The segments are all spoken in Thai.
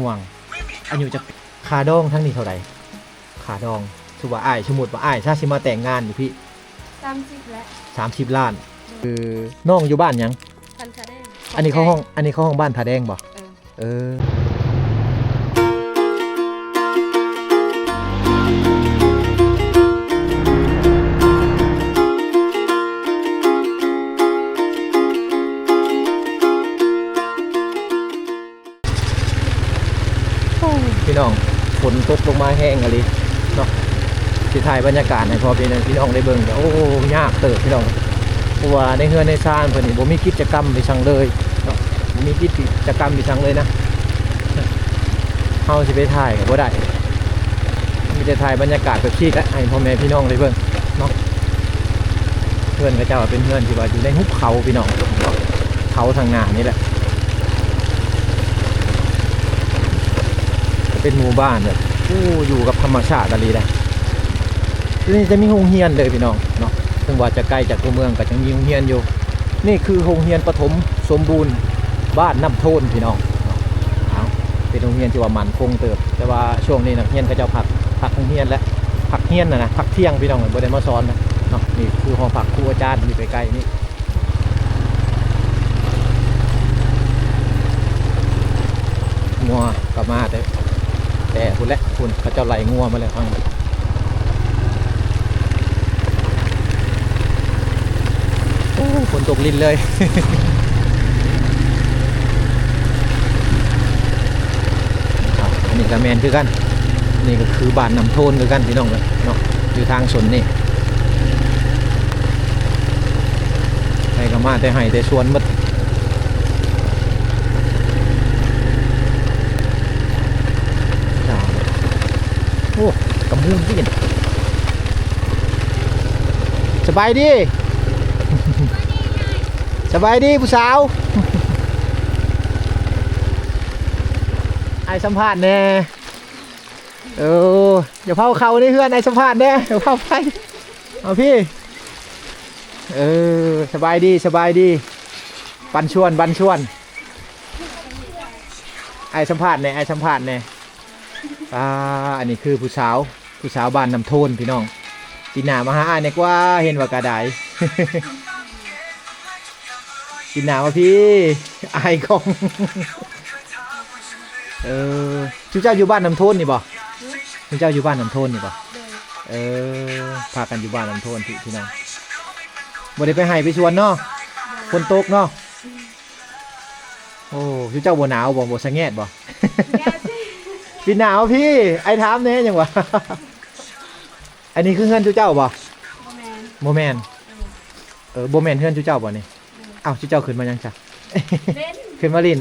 ห่วงอายุจะขาดองทั้งนี้เท่าไหร่ขาดองถือว่าอ้ายสมมุติว่าอ้ายถ้าสิมาแต่งงานอยู่พี่30แล้ว30 ล้านคือน้องอยู่บ้านยังพันธะแดงอันนี้เขาห้องบ้านผาแดงบ่เออพี่น้องฝนตกลงมาแห้งอะไรเนาะสิถ่ายบรรยากาศให้พอพี่น้องได้เบิ่งโอ้ยากเติบพี่น้องเพราะว่าในเฮือนในซ่านเพิ่นนี่บ่มีกิจกรรมไปสั่งเลยเนาะบ่มีกิจกรรมไปสั่งเลยนะเฮาสิไปถ่ายก็บ่ได้มีแต่ถ่ายบรรยากาศแบบนี้แหละให้พ่อแม่พี่น้องได้เบิ่งเนาะเฮือนเขาเจ้าเป็นเฮือนที่ว่าอยู่ในหุบเขาพี่น้องเขาทางหน้านี่แหละเป็นหมู่บ้านแบบอยู่กับธรรมชาติอะไรเลยที่นี่จะมีโรงเรียนเลยพี่น้องเนาะถึงว่าจะใกล้จากตัวเมืองก็ยังมีโรงเรียนอยู่นี่คือโรงเรียนประถมสมบูรณ์บ้านน้ำโทนพี่น้องเป็นโรงเรียนที่ว่ามันคงเติบแต่ว่าช่วงนี้นักเรียนเขาจะพักโรงเรียนและพักเรียนนะพักเที่ยงพี่น้องบ่ได้มาสอนนะเนาะนี่คือห้องพักครูอาจารย์อยู่ใกล้ๆนี่งัวกลับมาแต่คุณและคุณเขาจะไหลงัวมาเลยฟังโอ้ฝนตกลินเลย อันนี้ก็แมนคือกันนี่ก็คือบ้านน้ำโทนคือกันพี่น้องเลยเนาะอยู่ทางสนนี่ให้ก็มาแต่ให้แต่สวนหมดโอ้กำมือพี่สบายดี สบายดีผู้สาว ไอสัมภาษณ์แน่อย่าเผาเขาในเพื่อนไอสัมภาษณ์แน่อย่าเผาไปเอาพี่สบายดีบันชวนไอสัมภาษณ์แน่อันนี้คือผู้สาวบ้านน้ำโทนพี่น้องปีหน้ามาหาอ้ายเนี่ยกว่าเห็นว่ากระได ปีหน้ามาพี่อ้ายกอง จุ๊เจ้าอยู่บ้านน้ำโทนนี่บ่จุ๊เจ้าอยู่บ้านน้ำโทนนี่บ่พากันอยู่บ้านน้ำโทนพี่น้องบ่ได้ไปให้ไปชวนเนาะฝนตกเนาะโอ้จุ๊เจ้าบ่หนาวบ่สะแงดบ่ปีหนาวพี่ไอ้ถามเนี่ยยังวะ อันนี้คือเฮือนจุเจ้าบ่โมแมนโมแมนเฮือนจุเจ้าบ่นี่อ้าวจุเจ้าขึ้นมายังจ้ะ ขึ้นมาลิน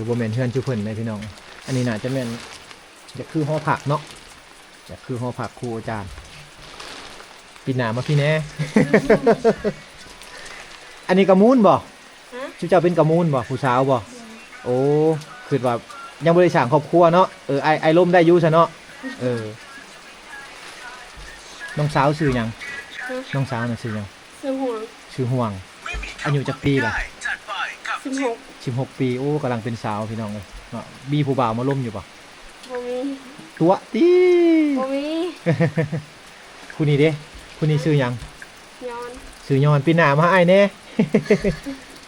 โมแมนเฮือนจุเพิ่นเลยพี่น้องอันนี้น่าจะแม่นจะคือหอผักเนาะจะคือหอผักครูอาจารย์ปีหนามาพี่แน่ อันนี้กระมูนบ่จุเจ้าเป็นกระมูนบ่ผู้สาวบ่โอ้คือว่ายังบริษัทครอบครัวเนาะไอล่มได้ยูซะเนาะน้องสาวชื่อยังน้องสาวน่ะชื่อยังชื่อห่วงอายุจักปีล่ะ16 ปีโอ้กำลังเป็นสาวพี่น้องเลยมีผู้บ่าวมาล่มอยู่ป่ะบ่มีตัวตีบ่มีคุณนี่เด้คุณนี่ชื่อยังชื่อยอนปีหน้ามาไอเน่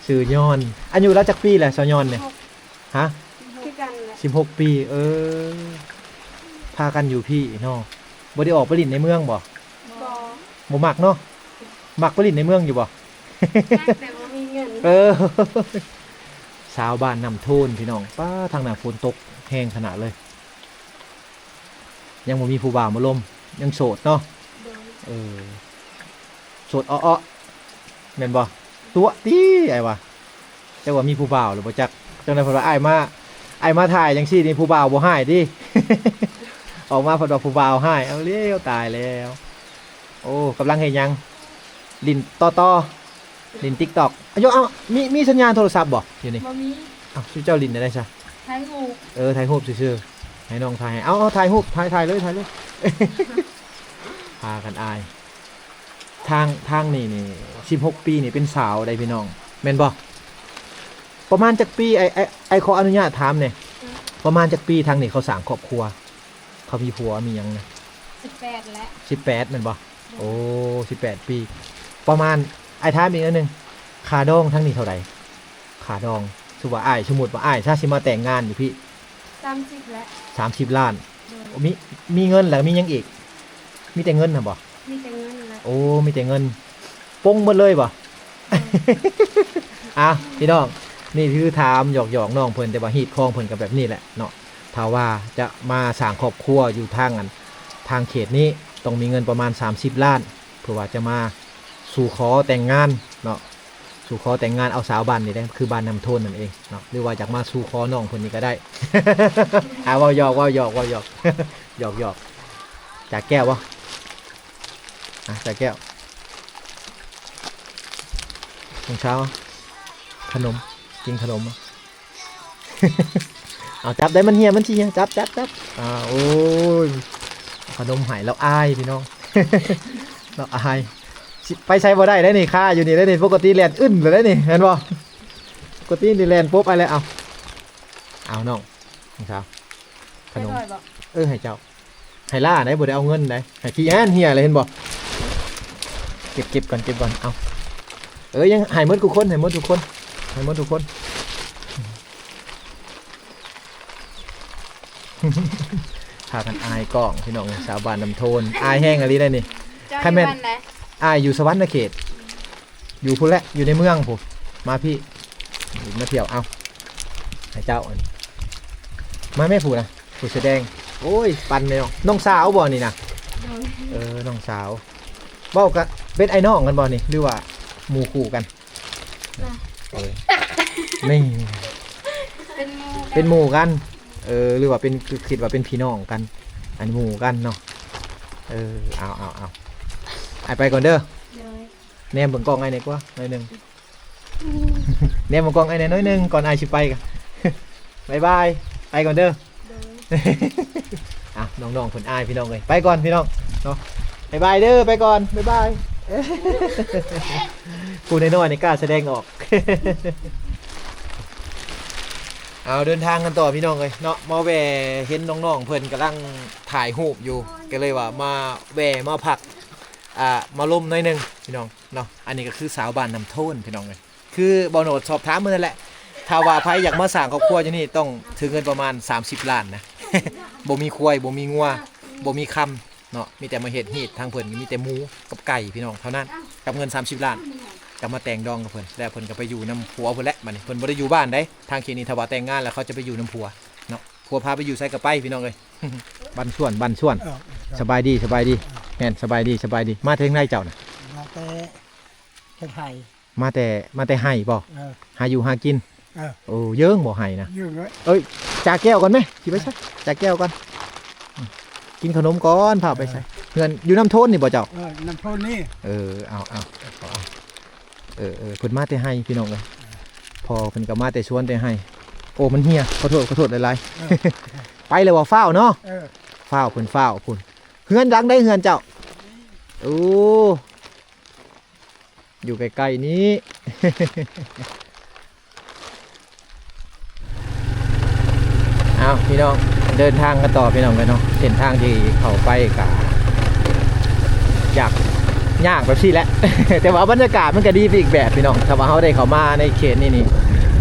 ชื่อยอนอายุแล้วจักปีแหละสาวยอนเนี่ยฮะ16 ปีพากันอยู่พี่เนาะบ่ได้ออกไปลิ่นในเมืองบ่มักเนาะมักไปลิ่นในเมืองอยู่บ่แต่บ่มีเงินสาวบ้านน้ำโทนพี่น้องป้าทางหน้าฝนตกแห้งขนาดเลยยังบ่มีผู้บ่าวมาลมยังโสดเนาะโสดอ้อแม่นบ่ตัวตี้ไอ้วะจักว่ามีผู้บ่าวหรือบ่จักจังได๋เพิ่นว่าอ้ายมาถ่ายจังซี่นี่ผู้บ่าวบ่ให้ดิ ออกมาเพิ่นว่าผู้บ่าวให้เอาเลี้ยวตายแล้วโอ้กำลังเฮ็ดหยังลิ้นต่อลิ้น TikTok เอามีสัญญาณโทรศัพท์บ่อยู่นี่บ่มีชื่อเจ้าลิ้นได้ซะถ่ายรูปถ่ายรูปซื่อๆให้น้องถ่ายให้เอาถ่ายรูปถ่ายเลย พากันอายทางนี่16 ปีนี่เป็นสาวได้พี่น้องแม่นบ่ประมาณจักปีไอขออนุญาตถามเนี่ย ประมาณจักปีทางนี้เขาสร้างครอบครัว เขามีผัวมีหยังนะ 18และ 18แม่นบ่โอ้18 ปี ประมาณไอ้ถามอีกอันหนึงค่าดองทั้งนี้เท่าไหร่ค่าดองสมมุติว่าอ้ายสมมุติว่าอ้ายถ้าสิมาแต่งงานอยู่พี่ 30และ 30 ล้าน โดย โอ้มีเงินแล้วมีหยังอีก มีแต่เงินน่ะบ่ มีแต่เงินและ โอ้มีแต่เงินปงหมดเลยบ่ อ่ะพี่น้องนี่คือถามหยอกน้องเพิ่นแต่ว่าฮีดคองเพิ่นก็แบบนี้แหละเนาะถ้าว่าจะมาสร้างครอบครัวอยู่ทางทางเขตนี้ต้องมีเงินประมาณ30 ล้านเพื่อว่าจะมาสู่ขอแต่งงานเนาะสู่ขอแต่งงานเอาสาวบ้านนี่ได้คือบ้านนำโทนนั่นเองเนาะหรือว่าอยากมาสู่ขอน้องเพิ่นนี่ก็ได้ เว้าหยอก หยอกจากแก้วบ่จากแก้วตอนเช้าขนมกินขนม เอาจับได้มันเหี่ยมันสิเหี่ยจับโอ้ยขนมหายแล้วอายพี่น้อง เราอายสิไปใช้บ่ได้ได้นี่ค่าอยู่นี่ได้นี่ปกติแลนอึ้นเลยได้นี่เห็นบ่ปกตินี่แลนปุ๊บไปเลยเอาน้องเช้าขนม ได้บ่ ให้เจ้าให้ล่าได้บ่ได้เอาเงินได้ให้ขี้แอนเหี่ยเลยเห็นบ่เก็บก่อนเอายังให้หมดทุกคนพากันอายกล้องพี่น้องสาวบ้านนำโทนอายแห้งอะไรได้นี่ เจ้า ใคร อยู่ แม่น บ้านไหน อายอยู่สวรรค์เขตอยู่พุ่นแหละอยู่ในเมืองผมมาพี่มาเที่ยวเอาให้เจ้าอันมาแม่ผู้นะผู้แสดงโอ้ยปันเลยน้องสาวบ่นี่นะ โดย น้องสาวเว้ากันเป็นไอ้น้องกันบ่นี่หรือว่าหมู่คู่กันนี่ เป็นหมู่กัน เป็นหมู่กันหรือว่าเป็นคิดว่าเป็นพี่น้องกันอันหมู่กันเนาะเอาไอไปก่อนเด้อ โดย แนมเบิ่งกล้องไอ้นี่กว่าหน่อยหนึง แนมเบิ่งกล้องไอ้นี่น้อยหนึงก่อนไอสิไปกัน บ๊ายบายไปก่อนเด้อ โดย น้องๆเพิ่นอายพี่น้องเลยไปก่อนพี่น้องเนาะบ๊ายบายเด้อไปก่อนบ๊ายบาย ผู้น้อยๆนี่กล้าแสดงออก เอาเดินทางกันต่อพี่น้องเลยเนาะมาแวะเห็นน้องๆเพิ่นกำลังถ่ายรูปอยู่ก็เลยว่ามาแวะมาพักมาล่มหน่อยหนึงพี่น้องเนาะอันนี้ก็คือสาวบ้านนำโทนพี่น้องเลยคือบ่โนดสอบถามมื้อนั่นแหละถ้าว่าไผอยากมาสร้างครอบครัวอยู่นี่ต้องถึงเงินประมาณ30 ล้านนะ บ่มีควายบ่มีงัวบ่มีคำเนาะมีแต่มาเฮ็ดฮีดทางเพิ่นมีแต่หมูกับไก่พี่น้องเท่านั้นกับเงิน30 ล้านก็มาแต่งดองกับเพิ่นแล้วเพิ่นก็ไปอยู่นำผัวเพิ่นแหละบัดนี้เพิ่นบ่ได้อยู่บ้านได้ทางเขตนี้ถ้าว่าแต่งงานแล้วเขาจะไปอยู่นำผัวเนาะผัวพาไปอยู่ไสก็ไปพี่น้องเอ้ย บ้านส่วนสบายดีแม่นสบายดีมาถึงไหนเจ้าน่ะ มาแต่เชียงไฮ้ มาแต่ให้บ่ หาอยู่หากิน เออ โอ้เยิ้งบ่ให้นะ ยืมไว้ จ่าแก้วก่อนไหมสิไปใส่จ่าแก้วก่อนกินขนมก่อนพาไปใส่เงินอยู่น้ำโทนนี่บ่เจ้า น้ำพุนี่ เอาเพิ่นมาแต่ให้พี่น้องเลยพอเพิ่นก็มาแต่ชวนแต่ให้โอ้มันเฮียขอโทษหลายๆ ไปเลยว่าฟ้าวเนาะฟ้าวเพิ่นฟ้าวพุ่นเฮือนดังได้เฮือนเจ้าโอ้อยู่ใกล้ๆนี้ เอาพี่น้องเดินทางกันต่อพี่น้องกันเนาะเส้นทางที่เข้าไปกับยากแบบนี้แหละ แต่ว่าบรรยากาศมันก็ดีไปอีกแบบพี่น้องถ้าว่าเขาได้เข้ามาในเขตนี่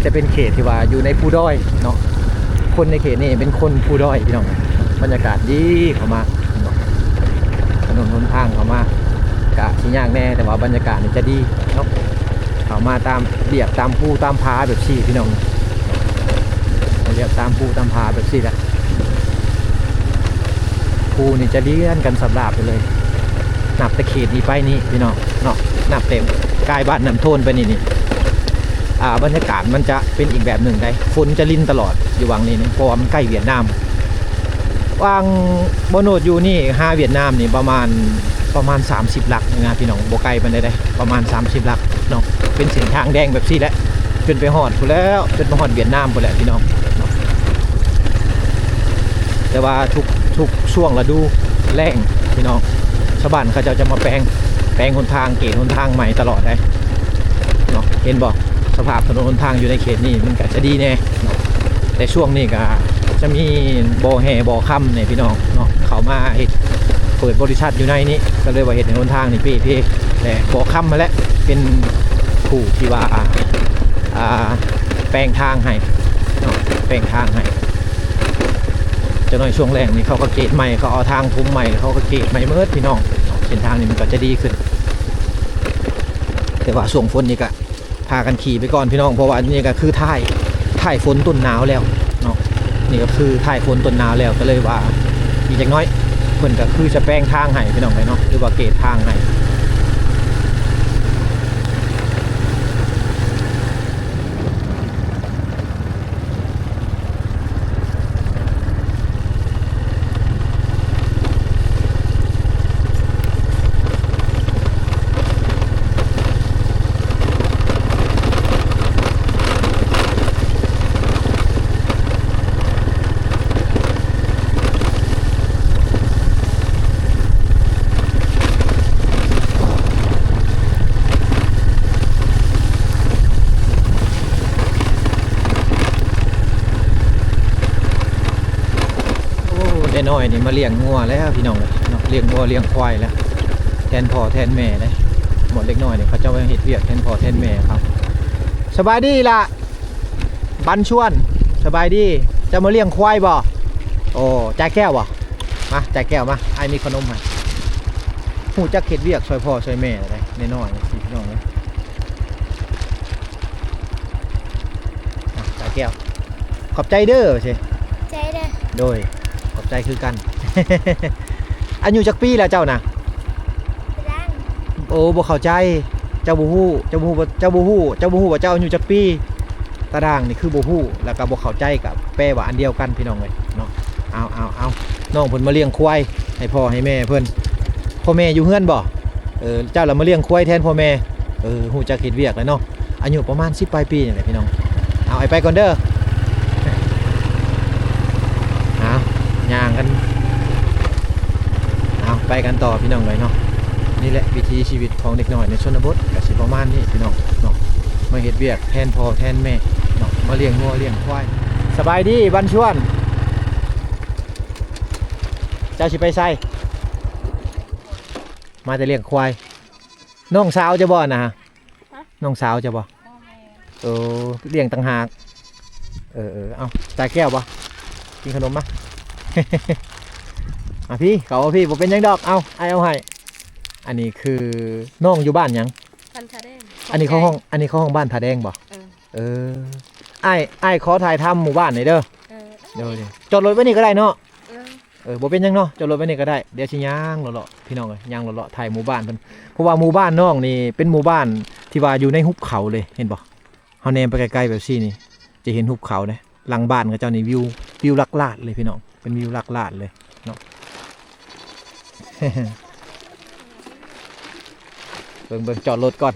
จะเป็นเขตที่ว่าอยู่ในภูด้อยเนาะคนในเขตนี่เป็นคนภูด้อยพี่น้องบรรยากาศดีเข้ามาถนนหนทางเข้ามากะที่ยากแน่แต่ว่าบรรยากาศนี่จะดีเนาะเข้ามาตามเรียบตามภูตามผาแบบนี้พี่น้องเรียบตามภูตามผาแบบนี้แหละภูนี่จะเลี้ยนกันสำราบไปเลยนับตะเขีดนี้ไปนี่พี่น้องเนาะนับเต็มกายบ้านน้ำโทนไปนี่บรรยากาศมันจะเป็นอีกแบบหนึ่งได้ฝนจะลิ้นตลอดอยู่วังนี้นะเพราะว่ามันใกล้เวียดนามวังโบโนดอยู่นี่5เวียดนามนี่ประมาณ30 หลักนะพี่น้องโบไกลไปได้ประมาณ30 หลักเนาะเป็นเส้นทางแดงแบบนี้แหละจนไปหอดพู้แล้วจนไปหอดเวียดนามพู้แล้วพี่น้องเนาะแต่ว่าทุกช่วงฤดูแล้งพี่น้องชาวบ้านเขาจะมาแปลงหนทางเกตหนทางใหม่ตลอดได้เนาะเห็นบอกสภาพถนนหนทางอยู่ในเขตนี้มันก็จะดีแน่เนาะแต่ช่วงนี้ก็ จะมีบ่อแห่บ่อค่ำเนี่ยพี่น้องเนาะเขามาเฮ็ดเปิดบริษัทอยู่ในนี้ก็เลยว่าเฮ็ดในหนทางนี่พี่แต่บ่อค่ำมาแล้วเป็นผู้ที่ว่าแปลงทางให้เนาะแปลงทางให้จะน้อยช่วงแรกนี่เขาก็เกตใหม่เขาเอาทางทุ่มใหม่เขาก็เกตใหม่เมื่อพี่น้องเส้นทางนี้มันก็จะดีขึ้นแต่ว่าช่วงฝนนี่ก็พากันขี่ไปก่อนพี่น้องเพราะว่านี่ก็คือถ่ายฝนต้นหนาวแล้วเนาะนี่ก็คือถ่ายฝนต้นหนาวแล้วก็เลยว่าอีกอย่างน้อยเพิ่นก็คือจะแปลงทางให้พี่น้องเลยเนาะหรือว่าเกตทางให้ได้น้อยนี่มาเลี้ยงงัวแล้วพี่น้องเลยเนาะเลี้ยงงัวเลี้ยงควายแล้วแทนพ่อแทนแม่เลยหมดเล็กน้อยเนี่ยเขาจะมาเฮ็ดเวียกแทนพ่อแทนแม่ครับสบายดีล่ะบันชวนสบายดีจะมาเลี้ยงควายบ่โอ้จ่ายแก้วบ่มาจ่ายแก้วมาไอ้มีขนมให้หูจักเฮ็ดเวียกช่วยพ่อช่วยแม่เลยน้อยๆพี่น้องเลยจ่ายแก้วขอบใจเด้อใช่ ใจเด้อ โดยขอบใจคือกัน อายุจักปีแล้วเจ้านะ ร่าง โอ้บ่เข้าใจเจ้าบ่ฮู้ว่าเจ้าอายุจักปีตารางนี่คือบ่ฮู้แล้วก็บ่เข้าใจกับแปลว่าอันเดียวกันพี่น้องเอ้ยเนาะเอาน้องเพิ่นมาเลี้ยงควายให้พ่อให้แม่เพิ่นพ่อแม่อยู่เฮือนบ่เจ้าล่ะมาเลี้ยงควายแทนพ่อแม่ฮู้จักเฮ็ดเวียกแล้วเนาะอายุประมาณ10ปลายปีนี่แหละพี่น้องเอาไอ้ไปก่อนเด้อย่างกันเอาไปกันต่อพี่น้องเลยเนาะนี่แหละวิถีชีวิตของเด็กน้อยในชนบทกับสิประมาณนี้พี่น้องเนาะมาเฮ็ดเวียกแทนพ่อแทนแม่เนาะมาเลี้ยงงัวเลี้ยงควายสบายดีบันชวนเจ้าสิไปไสมาแต่เลี้ยงควายน้องสาวจะบ่นะน้องสาวจะบ่เลี้ยงต่างหากเอาจ่ายแก้วบ่กินขนมมา พี่เขาพี่ผมเป็นยังดอกเอาให้อันนี้คือน้องอยู่บ้านยัง พันธะแดง อันนี้เขาห้องบ้านผาแดงบ่ไอ้ขอถ่ายทำหมู่บ้านหน่อยเด้อเดี๋ยวจอดรถไว้นี่ก็ได้เนาะบ่เป็นยังเนาะจอดรถไว้นี่ก็ได้เดี๋ยวสิย่างเลาะพี่น้องย่างเลาะถ่ายหมู่บ้านเพิ่นเพราะว่าหมู่บ้านน้องนี่เป็นหมู่บ้านที่ว่าอยู่ในหุบเขาเลยเห็นบ่เฮาแนมไปไกลๆแบบซี่นี่จะเห็นหุบเขาเลยหลังบ้านกับเจ้านี่วิวลักลาดเลยพี่น้องเป็นวิวลักลาดเลยเนาะ เบิ่งจอดรถก่อน